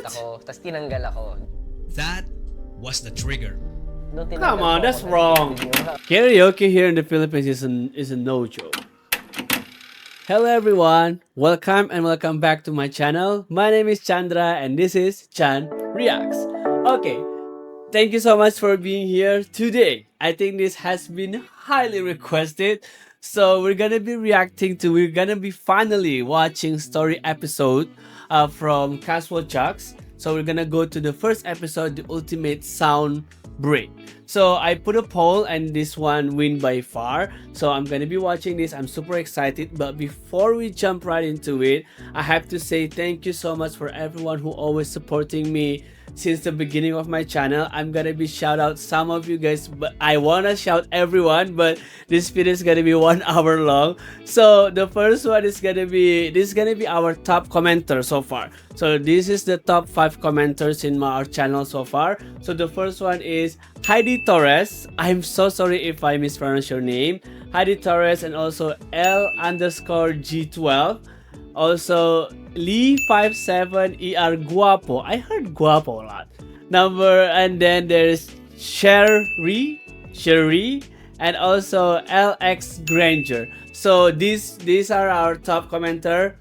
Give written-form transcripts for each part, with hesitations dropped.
ako, tas tinanggal ako. That was the trigger. Nung tinanggal Come ko on, ako, that's wrong. video. Karaoke here in the Philippines is a no joke. Hello everyone, welcome back to my channel. My name is Chandra and this is Chan Reacts. Okay, thank you so much for being here today. I think this has been highly requested. So we're gonna be finally watching story episode from CashualChucks. So we're gonna go to the first episode, the ultimate sound break. So I put a poll and this one win by far. So I'm gonna be watching this. I'm super excited. But before we jump right into it, I have to say thank you so much for everyone who always supporting me since the beginning of my channel. I'm gonna be shout out some of you guys, but I wanna shout everyone, but this video is gonna be 1 hour long. So the first one is gonna be our top commenter so far. So this is the top 5 commenters in our channel so far. So the first one is Heidi Torres. I'm so sorry if I mispronounce your name. Heidi Torres, and also L_G12. Also Lee57ER Guapo. I heard Guapo a lot. And then there's Sherry, and also LX Granger. So these are our top commenter.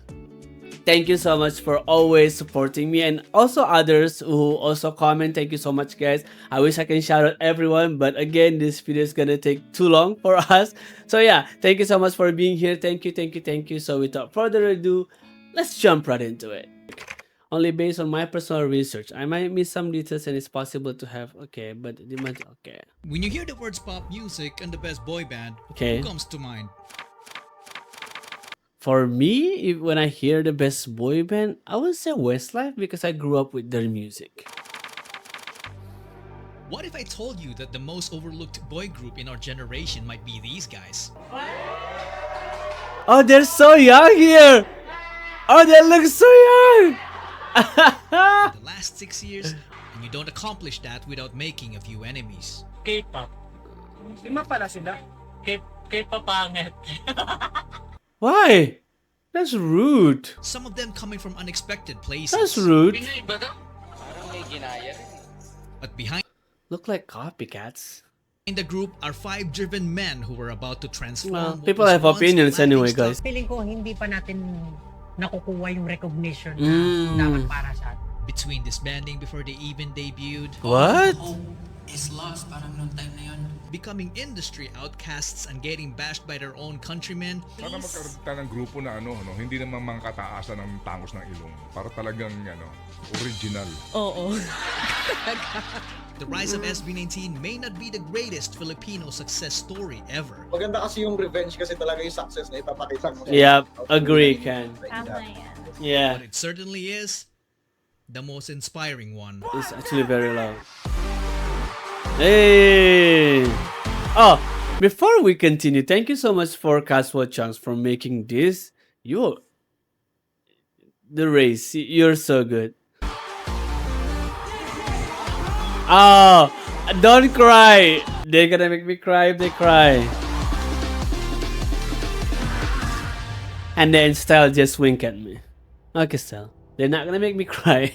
Thank you so much for always supporting me, and also others who also comment. Thank you so much, guys. I wish I can shout out everyone, but again, this video is gonna take too long for us. So yeah, thank you so much for being here. Thank you. So without further ado, let's jump right into it. Only based on my personal research, I might miss some details, and it's possible to have okay. When you hear the words pop music and the best boy band, Okay. who comes to mind? For me, when I hear the best boy band, I would say Westlife because I grew up with their music. What if I told you that the most overlooked boy group in our generation might be these guys? Oh, they're so young here! Oh, they look so young! The last 6 years, and you don't accomplish that without making a few enemies. K-pop. Lima pala sila. K-pop pangit. Why? That's rude. Some of them coming from unexpected places. That's rude. Pinoy ba daw? Parang may ginaya rin. But behind Look like copycats. the group are 5 driven men who were about to transform. Well, what people was have once opinions a laughing anyway, stock guys. Feeling ko hindi pa natin nakukuha yung recognition na dapat para sa atin. Between disbanding before they even debuted, What? Is lost parang nung time na yun. becoming industry outcasts and getting bashed by their own countrymen. Sana magkaroon tayo ng grupo na hindi naman mga kataasan ng tangos ng ilong. Para talagang original. Oo. The rise of SB19 may not be the greatest Filipino success story ever. Maganda kasi yung revenge kasi talaga yung success na ipapakita mo. Yeah, agree, Ken. Tama yan. Yeah, But it certainly is the most inspiring one. it's actually very loud. Hey! Oh, before we continue, thank you so much for CashualChucks for making this. The race, you're so good. Oh, don't cry. They're gonna make me cry if they cry. And then Style just wink at me. Okay, Style. They're not gonna make me cry.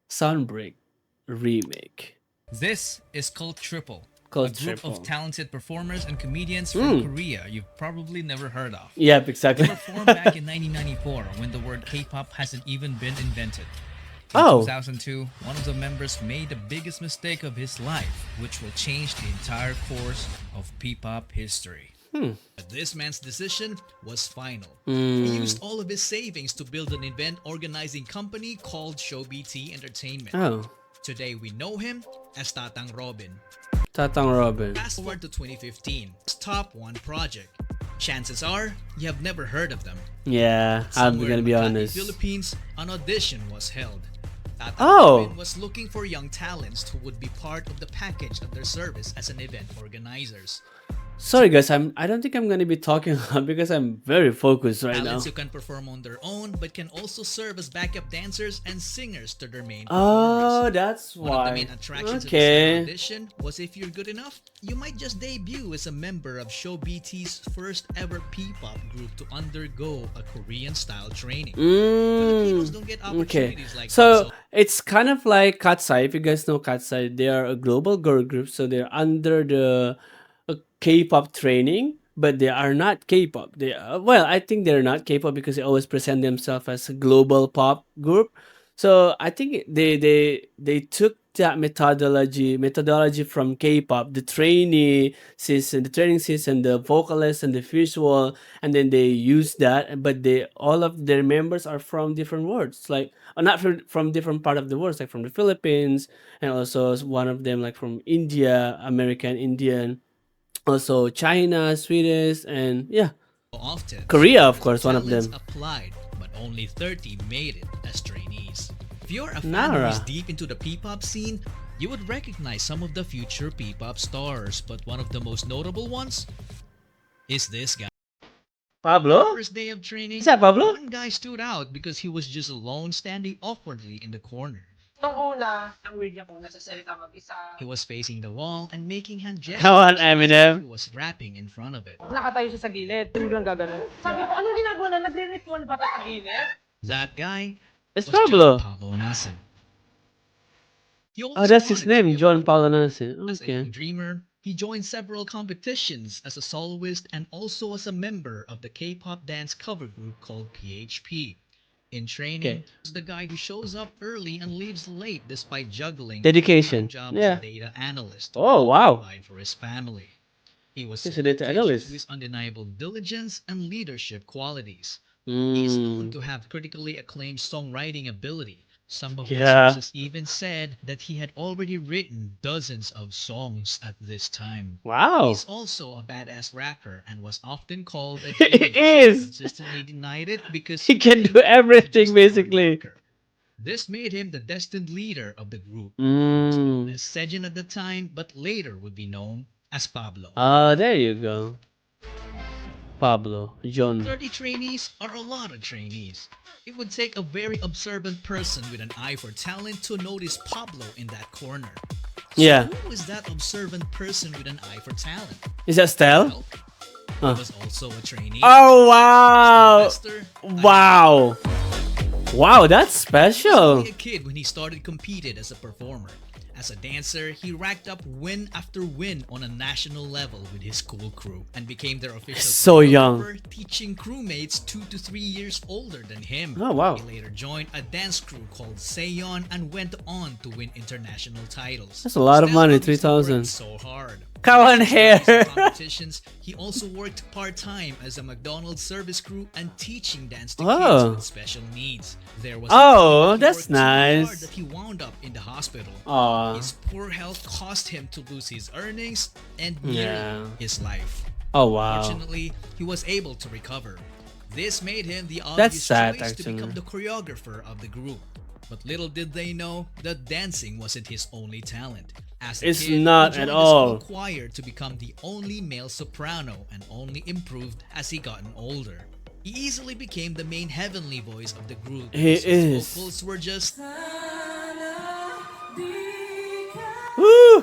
Soundbreak remake. This is called Triple. Called A group Triple. of talented performers and comedians from Korea you've probably never heard of. Yep, They exactly. were formed back in 1994 when the word K-pop hasn't even been invented. In Oh. 2002, one of the members made the biggest mistake of his life, which will change the entire course of P-pop history. But this man's decision was final. He used all of his savings to build an event organizing company called ShowBT Entertainment. Oh, Today we know him as Tatang Robin. Tatang Robin. Fast forward to 2015, his top 1 project. Chances are you have never heard of them. Yeah, I'm Somewhere gonna in be Makati, honest. Philippines, an audition was held. Tatang Oh. Robin was looking for young talents who would be part of the package of their service as an event organizers. Sorry guys, I don't think I'm gonna be talking a lot because I'm very focused right now. Talents who can perform on their own but can also serve as backup dancers and singers to their main Oh, performers. that's One of the why. main attractions of Okay. this audition was if you're good enough, you might just debut as a member of Show BT's first ever P-pop group to undergo a Korean style training. Filipinos don't get Okay. opportunities like So that. it's kind of like Katsai. If you guys know Katsai, they are a global girl group, so they're under the K-pop training, but they are not K-pop. They well, I think they're not K-pop because they always present themselves as a global pop group. So I think they took that methodology from K-pop, the training season, the vocalist and the visual, and then they use that. But they all of their members are from different worlds, like not from different part of the world, like from the Philippines, and also one of them like from India, American Indian, also China, Swedish, and yeah, Often, Korea, of scores course, one of talents them. applied, but only 30 made it as trainees. If you're a fan Nara. who's deep into the P-pop scene, you would recognize some of the future P-pop stars, but one of the most notable ones is this guy. Pablo? First day of training, Is that Pablo? one guy stood out because he was just alone standing awkwardly in the corner. Nung una, ang weird niya kung nagsasalita mag-isa. He was facing the wall and making hand gestures Come on, as if Eminem. he was rapping in front of it. Nakatayo siya sa gilid, tulang gaganon. Sabi ko, ano ginagawa na? Nagre-ritual ba sa gilid? That guy It's was John Pablo. Pablo Nassim. He Oh, always that's his wanted to be name, a John pop Paulo Nassi. As a Okay. dreamer, he joined several competitions as a soloist and also as a member of the K-pop dance cover group called PHP. In training, Okay. he's the guy who shows up early and leaves late despite juggling Dedication. a job Yeah. as a data analyst Oh, to wow. provide for his family. He was He's so a data dedicated analyst. to his undeniable diligence and leadership qualities. He's known Mm. to have critically acclaimed songwriting ability. Some of Yeah. the sources even said that he had already written dozens of songs at this time. Wow. He's also a badass rapper and was often called a He genius. is. Consistently denied it because He can do claimed he was everything, just a hard basically. worker. This made him the destined leader of the group. Mm. As Sejin at the time, but later would be known as Pablo. Ah, there you go. Pablo, John. 30 trainees are a lot of trainees. It would take a very observant person with an eye for talent to notice Pablo in that corner. So Yeah. who was that observant person with an eye for talent? Is that Stell? Well, Huh. he was also a trainee. Oh, wow. Sylvester, Wow. Wow, that's He was special. only a kid when he started competed as a performer. As a dancer, he racked up win after win on a national level with his school crew and became their official So young. choreographer, teaching crewmates 2 to 3 years older than him. Oh, wow. He later joined a dance crew called Seon and went on to win international titles. That's a lot of Stell money, obviously 3,000. worked so hard. Come on Besides here. these competitions, he also worked part-time as a McDonald's service crew and teaching dance to Oh. kids with special needs. There was a Oh, time that he that's worked so hard nice. that he wound up in the hospital. Aw. His poor health caused him to lose his earnings and nearly Yeah. his life. Oh, wow. Fortunately, he was able to recover. This made him the That's obvious sad, choice to become actually. the choreographer of the group. But little did they know that dancing wasn't his only talent. As a It's kid, not he at joined the school all. choir to become the only male soprano and only improved as he gotten older. He easily became the main heavenly voice of the group. He because his is. vocals were just Woo!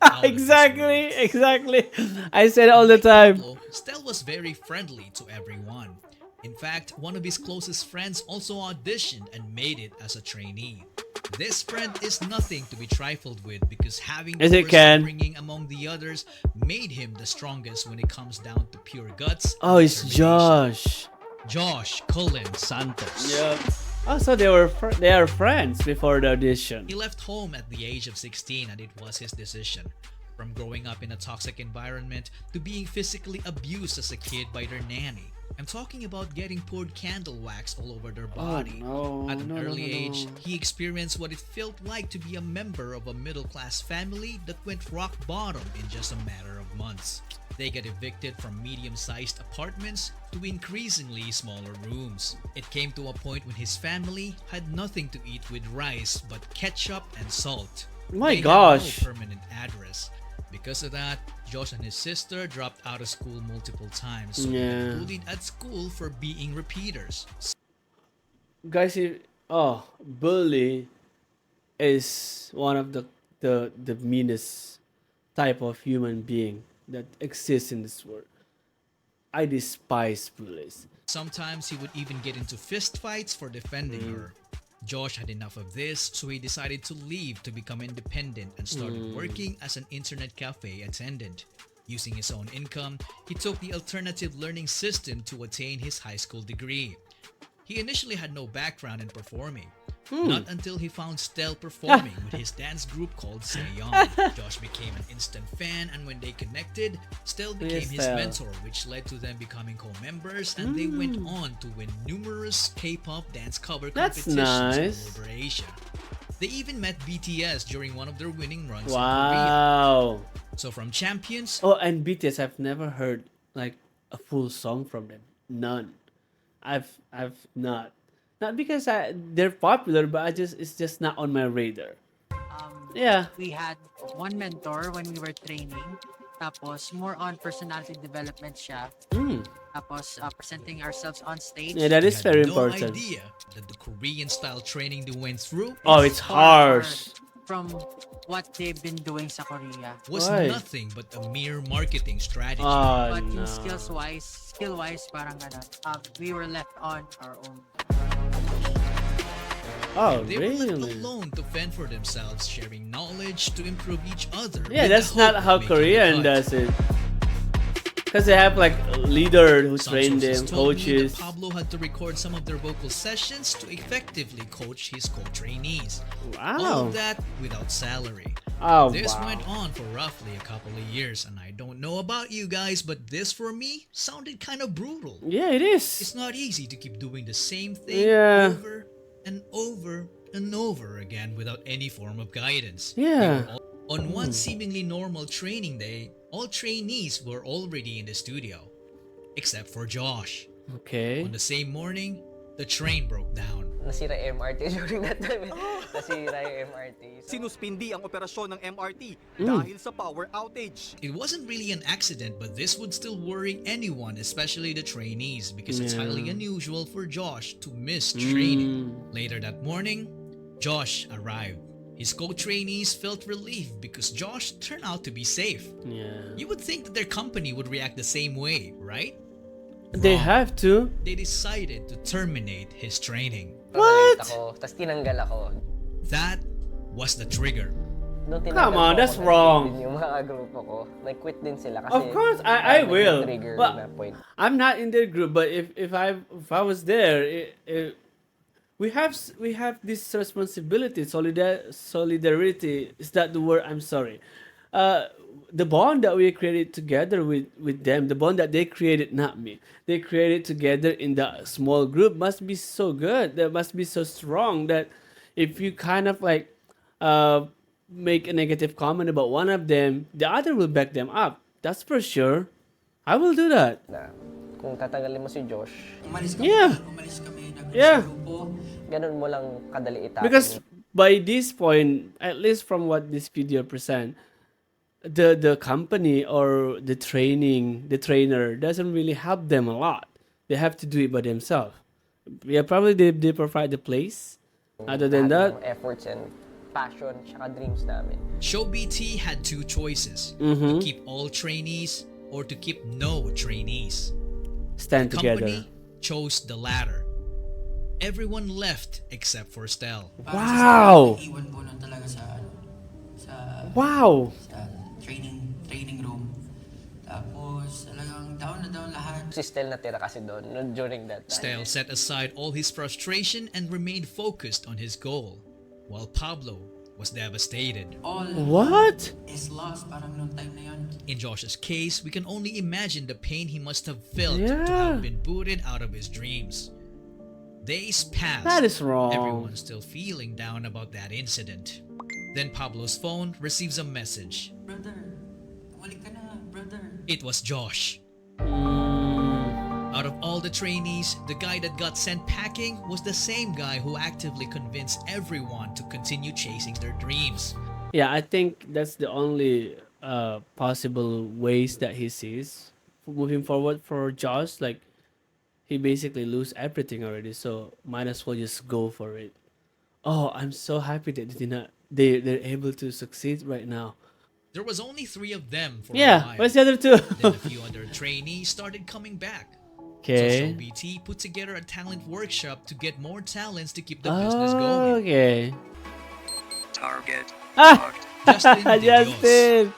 out of this Exactly, exactly. I say it all the time. Pablo, Stell was very friendly to everyone. In fact, one of his closest friends also auditioned and made it as a trainee. This friend is nothing to be trifled with because having the Is it worst Ken? upbringing among the others made him the strongest when it comes down to pure guts. Oh, and it's determination. Josh. Josh Cullen Santos. Oh, so they are friends before the audition. He left home at the age of 16 and it was his decision. From growing up in a toxic environment to being physically abused as a kid by their nanny. I'm talking about getting poured candle wax all over their body. no, At an no, no, early no. age, he experienced what it felt like to be a member of a middle-class family that went rock bottom in just a matter of months. They get evicted from medium-sized apartments to increasingly smaller rooms. It came to a point when his family had nothing to eat with rice but ketchup and salt. My They gosh. had no permanent address. Because of that, Josh and his sister dropped out of school multiple times, so they Yeah. got bullied at school for being repeaters. Guys, bully is one of the meanest type of human being that exists in this world. I despise bullies. Sometimes he would even get into fist fights for defending her. Josh had enough of this, so he decided to leave to become independent and started working as an internet cafe attendant. Using his own income, he took the alternative learning system to attain his high school degree. He initially had no background in performing. Not until he found Stel performing with his dance group called Sejong. Josh became an instant fan, and when they connected, Stel became his Stel? mentor, which led to them becoming co-members, and they went on to win numerous K-pop dance cover That's competitions nice. all over Asia. They even met BTS during one of their winning runs in Korea. Wow. So from champions, Oh, and BTS, I've never heard like a full song from them. None. I've not. Not because they're popular, but it's just not on my radar. Yeah. We had one mentor when we were training. Tapos, more on personality development siya. Tapos, presenting ourselves on stage. Yeah, that they is had very no important. idea that the Korean-style training they went through Oh, it's far harsh. from what they've been doing sa Korea. was Why? nothing but a mere marketing strategy. Oh, But no. yung skill-wise, parang we were left on our own. Oh, They were left really? alone to fend for themselves, sharing knowledge to improve each other. Yeah, with that's the hope not of how making the Korean cut. does it. Because they have like a leader who Some trained sources them, told me coaches. that Pablo had to record some of their vocal sessions to effectively coach his co-trainees. All Wow. of that without salary. Oh, This wow. went on for roughly a couple of years, and I don't know about you guys, but this for me sounded kind of brutal. Yeah, it It's is. not easy to keep doing the same thing Yeah. over and over and over again without any form of guidance. Yeah. They were on one seemingly normal training day, all trainees were already in the studio, except for Josh. Okay. On the same morning, the train broke down. Nasira yung MRT during that time. Nasira yung MRT. So, Sinuspindi ang operasyon ng MRT dahil sa power outage. It wasn't really an accident, but this would still worry anyone, especially the trainees, because it's Yeah. highly unusual for Josh to miss training. Later that morning, Josh arrived. His co-trainees felt relieved because Josh turned out to be safe. Yeah. You would think that their company would react the same way, right? They Wrong. have to. They decided to terminate his training. late ako, tas tinanggal ako. That was the trigger. Nung tinanggal Come on, ko that's ako, wrong. nag-quit din yung mga grupo ko. Nag-quit din sila kasi Of course, I parang will. nag-trigger But na point. I'm not in their group, but if I was there, we have this responsibility, solidarity. Is that the word? I'm sorry. The bond that we created together with them, the bond that they created, not me, they created together in the small group must be so good. That must be so strong that if you kind of like make a negative comment about one of them, the other will back them up. That's for sure. I will do that. Na, kung tatanggalin mo si Josh, Umalis kami, Yeah. nag Yeah. grupo. ganun mo lang kadali itapon. Because by this point, at least from what this video present, the company or the trainer doesn't really help them a lot. They have to do it by themselves. Yeah, probably they provide the place. Other than Lahat that, ng efforts and passion, tsaka dreams namin. Show BT had two choices: Mhm. to keep all trainees or to keep no trainees. stand together. Company chose the latter. Everyone left except for Stel. Parang Wow! si Stella, naiwan po nun talaga sa Wow! training room. Tapos talagang down na down lahat. Si Stel natira kasi doon during that time. Stel set aside all his frustration and remained focused on his goal, while Pablo was devastated. All What? is lost parang nung time na yun. In Josh's case, we can only imagine the pain he must have felt to Yeah. have been booted out of his dreams. Days passed. That is wrong. Everyone's still feeling down about that incident. Then Pablo's phone receives a message. Brother, balik ka na, brother. It was Josh. Mm, Out of all the trainees, the guy that got sent packing was the same guy who actively convinced everyone to continue chasing their dreams. yeah, I think that's the only possible ways that he sees moving forward for Josh. Like, he basically lose everything already, so might as well just go for it. Oh, I'm so happy that they're able to succeed right now. There was only 3 of them for a Yeah, while. where's the other two? Then a few other trainees started coming back. So Okay. BT put together a talent workshop to get more talents to keep the business going. Okay. Target. Ah, Justin did yours. Justin.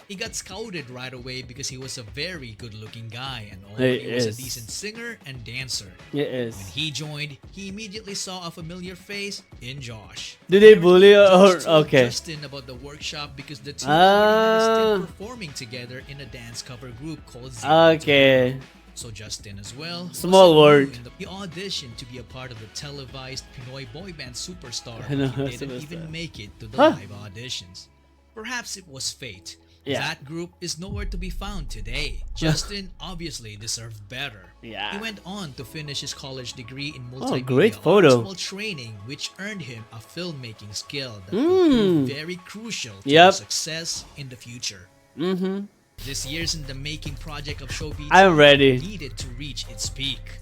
He got scouted right away because he was a very good-looking guy and He already was a is. decent singer and dancer. It is. When he joined, he immediately saw a familiar face in Josh. Did they bully Josh or told okay? Justin about the workshop because the two are still performing together in a dance cover group called Zero. Okay. So Justin as well. was Small a new world. in He auditioned to be a part of the televised Pinoy boy band Superstar, Pinoy but he didn't Superstar. even make it to the Huh. live auditions. Perhaps it was fate. Yeah. That group is nowhere to be found today. Justin obviously deserved better. Yeah. He went on to finish his college degree in Oh, multimedia great arts photo. while training, which earned him a filmmaking skill that Mm. will prove very crucial to Yep. his success in the future. Mm-hmm. This year's in the making project of Showbiz I'm ready. needed to reach its peak.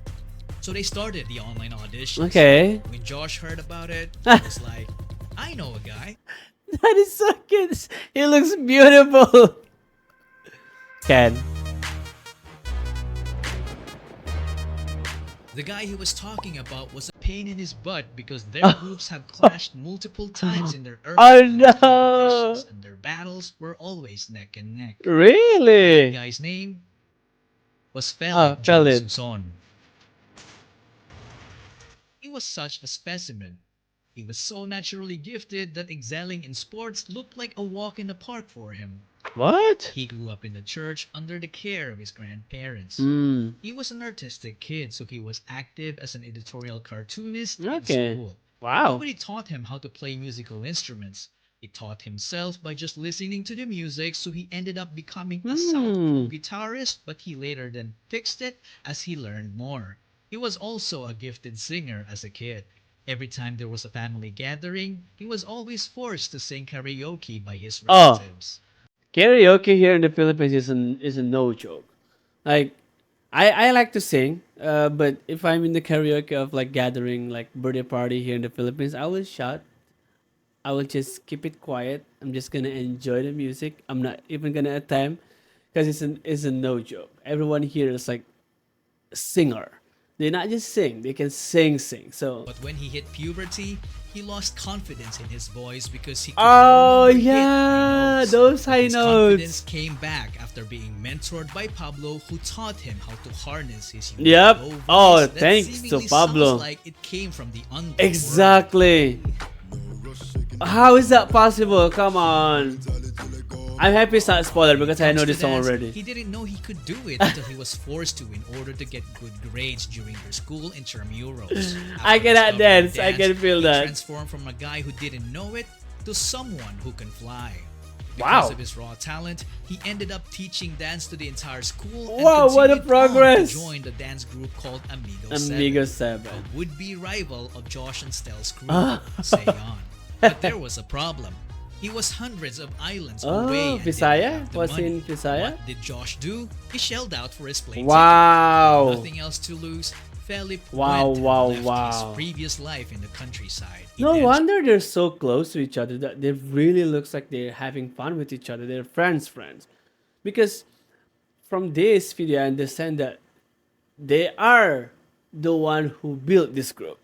So they started the online auditions. Okay. When Josh heard about it, he was like, I know a guy. That is so cute. He looks beautiful. Ken. The guy he was talking about was a pain in his butt because their groups had clashed multiple times in their early Oh, competitions, no. and their battles were always neck and neck. The Really? guy's name was Ah, Felix Felix. Johnson. He was such a specimen. He was so naturally gifted that excelling in sports looked like a walk in the park for him. What? He grew up in the church under the care of his grandparents. Mm. He was an artistic kid, so he was active as an editorial cartoonist Okay. in school. Wow. Nobody taught him how to play musical instruments. He taught himself by just listening to the music, so he ended up becoming a soundproof guitarist, but he later then fixed it as he learned more. He was also a gifted singer as a kid. Every time there was a family gathering, he was always forced to sing karaoke by his Oh. relatives. Karaoke here in the Philippines is a no joke. Like, I like to sing, but if I'm in the karaoke of like gathering like birthday party here in the Philippines, I will shout. I will just keep it quiet. I'm just gonna enjoy the music. I'm not even gonna attempt because it's a no joke. Everyone here is like a singer. They not just sing; they can sing. So But when he hit puberty, he lost confidence in his voice because he could oh no longer hit high yeah, notes. those high His confidence notes. came back after being mentored by Pablo, who taught him how to harness his Yep. low voice Oh, that thanks to seemingly Pablo. sounds like it came from the underworld. Exactly. How is that possible? Come on. I'm happy it's not a spoiler because I know this song Dance, already. He didn't know he could do it until he was forced to in order to get good grades during their school intramurals. I After cannot discovering dance. I can feel he that. transformed from a guy who didn't know it to someone who can fly. Wow. Because of his raw talent, he ended up teaching dance to the entire school. Wow, and what a continued on progress. To join the dance group called Amigo 7, Amigo 7. a would-be rival of Josh and Stel's crew, Ah. Sayon. But there was a problem. He was hundreds of islands Oh, away and didn't Visaya? have the Was money. in Visaya? What did Josh do? He shelled out for his plane Wow. ticket. Nothing else to lose. Philip Wow, went and wow, left wow. his previous life in the countryside. He No then wonder they're so close to each other. That they really looks like they're having fun with each other. They're friends. Because from this video, I understand that they are the one who built this group.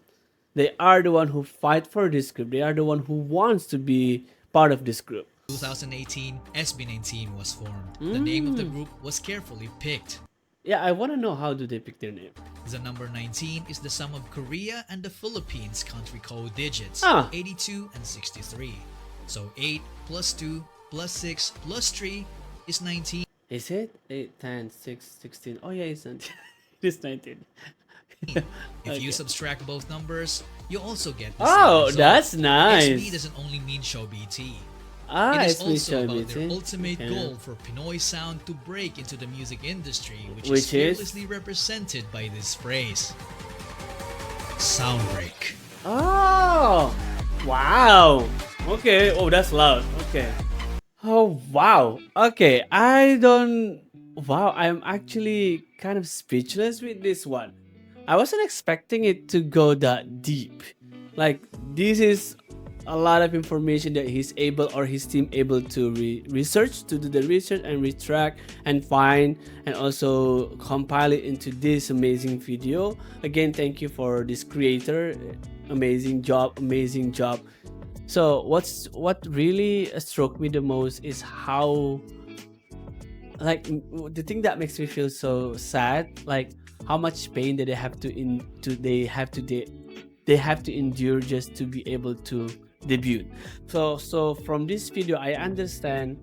They are the one who fight for this group. They are the one who wants to be part of this group. 2018, SB19 was formed. The name of the group was carefully picked. yeah, I want to know how do they pick their name. The number 19 is the sum of Korea and the Philippines country code digits, Ah. 82 and 63. So 8 plus 2 plus 6 plus 3 is 19. Is it 8, 10, 6, 16? Oh yeah, it's 19. It's 19. If you subtract both numbers, you also get the Oh, same result. that's nice. XB doesn't only mean show BT. Ah, It is it's also about their BT. ultimate Yeah. goal for Pinoy sound to break into the music industry, which Which is? is fearlessly represented by this phrase, sound break. Oh, wow. Okay. Oh, that's loud. Okay. Oh, wow. Okay. Wow, I'm actually kind of speechless with this one. I wasn't expecting it to go that deep. Like, this is a lot of information that he's able or his team able to research, to do the research and retract and find and also compile it into this amazing video. Again, thank you for this creator. Amazing job, amazing job. So what really struck me the most is how, like, the thing that makes me feel so sad, like how much pain that they have to endure just to be able to debut. So from this video, I understand,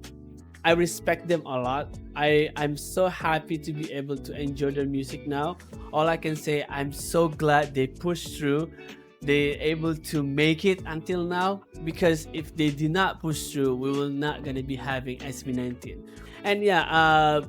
I respect them a lot. I'm so happy to be able to enjoy their music now. All I can say, I'm so glad they pushed through. They able to make it until now, because if they did not push through, we will not gonna be having SB19. And yeah,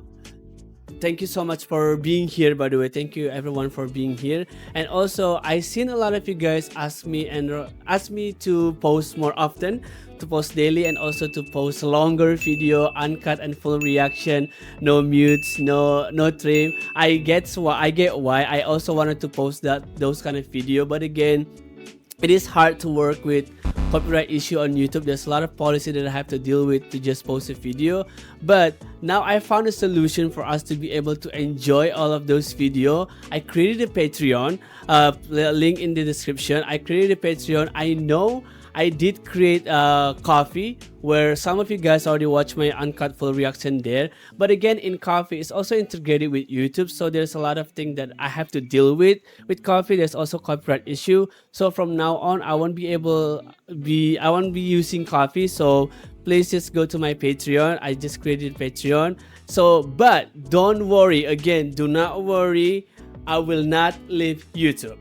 thank you so much for being here, by the way. Thank you everyone for being here. And also, I seen a lot of you guys ask me to post more often, to post daily, and also to post longer video, uncut and full reaction, no mutes, no trim. I get why. I also wanted to post those kind of video, but again, it is hard to work with copyright issue on YouTube. There's a lot of policy that I have to deal with to just post a video, but now I found a solution for us to be able to enjoy all of those video. I created a Patreon, link in the description. I created a Patreon. I know I did create Coffee, where some of you guys already watched my uncut full reaction there. But again, in Coffee, it's also integrated with YouTube, so there's a lot of things that I have to deal with Coffee. There's also copyright issue. So from now on, I won't be using Coffee. So please just go to my Patreon. I just created Patreon. So, but don't worry. Again, do not worry. I will not leave YouTube.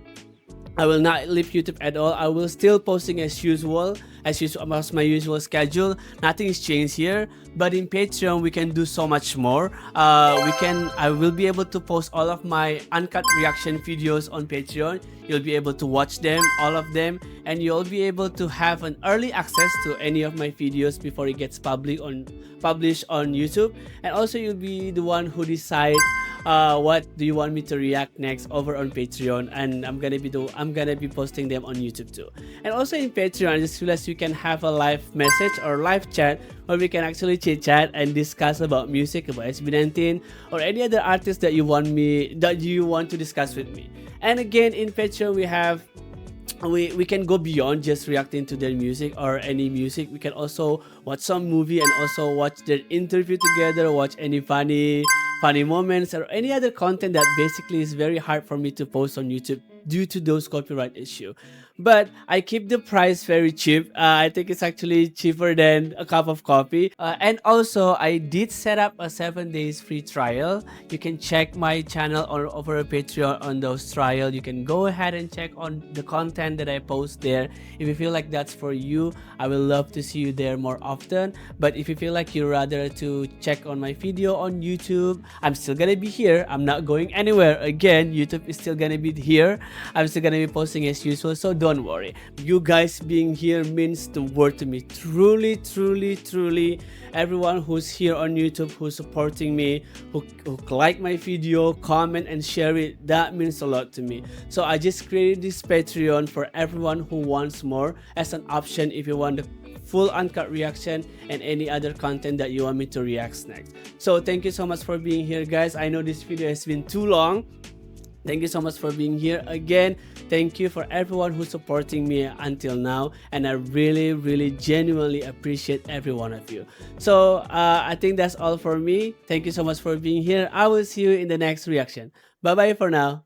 I will not leave YouTube at all. I will still posting as usual, as my usual schedule. Nothing is changed here. But in Patreon, we can do so much more. I will be able to post all of my uncut reaction videos on Patreon. You'll be able to watch them, all of them, and you'll be able to have an early access to any of my videos before it gets published on YouTube. And also, you'll be the one who decide what do you want me to react next over on Patreon, and I'm gonna be posting them on YouTube too. And also in Patreon, I just realized you can have a live message or live chat where we can actually chit chat and discuss about music, about SB19 or any other artist that you want to discuss with me. And again, in Patreon we can go beyond just reacting to their music or any music. We can also watch some movie and also watch their interview together, watch any funny moments or any other content that basically is very hard for me to post on YouTube due to those copyright issue. But I keep the price very cheap. I think it's actually cheaper than a cup of coffee. And also, I did set up a 7 days free trial. You can check my channel or over Patreon on those trial. You can go ahead and check on the content that I post there. If you feel like that's for you, I will love to see you there more often. But if you feel like you'd rather to check on my video on YouTube, I'm still gonna be here. I'm not going anywhere. Again, YouTube is still gonna be here. I'm still gonna be posting as usual, so don't worry. You guys being here means the world to me. Truly, truly, truly. Everyone who's here on YouTube, who's supporting me, who like my video, comment and share it, that means a lot to me. So I just created this Patreon for everyone who wants more as an option if you want the full uncut reaction and any other content that you want me to react next. So thank you so much for being here, guys. I know this video has been too long, Thank you so much for being here again. Thank you for everyone who's supporting me until now, and I really genuinely appreciate every one of you. So I think that's all for me. Thank you so much for being here. I will see you in the next reaction. Bye bye for now.